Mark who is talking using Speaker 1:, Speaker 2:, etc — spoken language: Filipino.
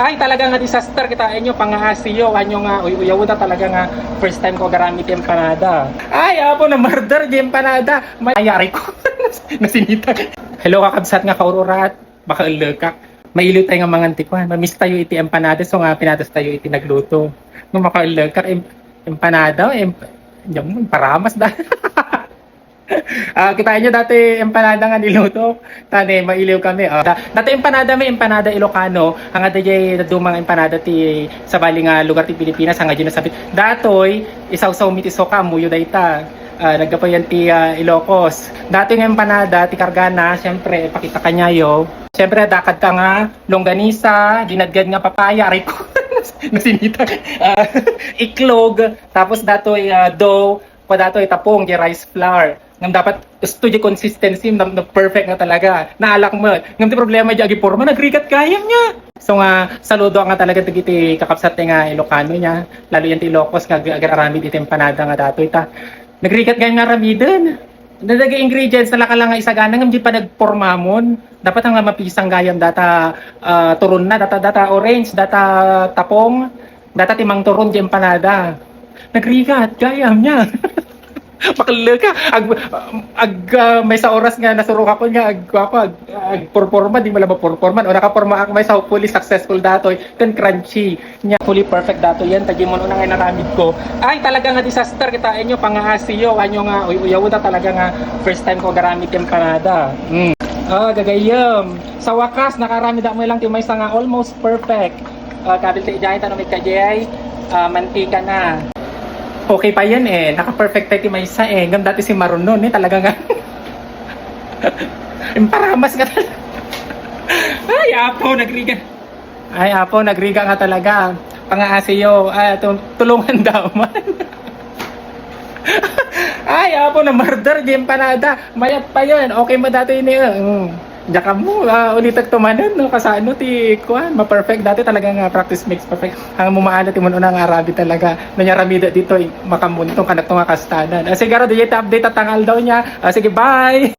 Speaker 1: Ay, talaga nga disaster kita inyo pang-asiyo anyo nga uyaw na talaga nga first time ko garamit yung empanada. Ay, apo na murder di empanada. Mayari ko. Nasinita. Hello kakabsat nga kaururat. Baka ulekak. Mailiw tayo nga mga antikwan. Mamiss tayo iti empanada so nga pinatas tayo iti nagluto. Nung makaulekak empanada, paramas da. Kitain nyo dati empanada nga niluto. Tani, mailiw kami. Dati empanada may empanada Ilocano. Ang adayay dumang empanada ti sa bali nga lugar ti Pilipinas. Ang adyo nasabit. Datoy, isaw-saw mitiso ka, muyo dayta. Naggapayan ti Ilocos. Dati nga empanada, ti Kargana, siyempre, pakita kanyayo. Siyempre, dakad ka nga, longganisa, dinadgad nga papaya, riko. Nasinita. Iklog, tapos datoy dough, datoy tapong, di rice flour. Ngam dapat gusto di consistency, na perfect nga talaga. Naalak mo. Ngam ti problema di agi forma, nagrigat kaya niya. So nga, saludo nga talaga ti kakapsat nga Ilocano niya. Lalo yan ti Ilocos, nga agararami di empanada nga datoy ta. Nagrigat kaya nga ramiden. Nalagay ingredients na laka lang nga isagana ngam di pa nagpormamon. Dapat nga mapisang gayam data turon na, data orange, data tapong, data timang turon di empanada. Nagrigat gayam niya. Bakla ka. May sa oras nga nasurok ako nga purporma di mo lang mapurporman o nakaporma ako may sa hopefully successful datoy kan crunchy nya fully perfect dato yan tagi mo na nga naramid ko. Ay talaga nga disaster kita inyo pang-asiyo anyo nga uyaw na talaga nga first time ko garamit empanada. Gagayam. Sa wakas nakaramid mo lang ti may nga almost perfect. Kabil ti ijay tanong kajay mantika na. Okay pa yan naka-perfect tayo may isa Ngam dati si Maron noon talaga nga. Paramas nga talaga. Ay, apo, nagriga nga talaga. Pang-aasiyo, tulungan daw man. Ay, apo, na murder di empanada. Mayat pa yun. Okay mo dati yun Diyan mo, ulitag tumanan, no? Kasano ti kuan, ma-perfect dati talaga nga practice makes perfect. Ang mumaala ti mo na nga Arabi talaga. Nanyaramida dito, makamuntong kanak nga kastanan. Siguro di update at tangal daw niya. Sige, bye!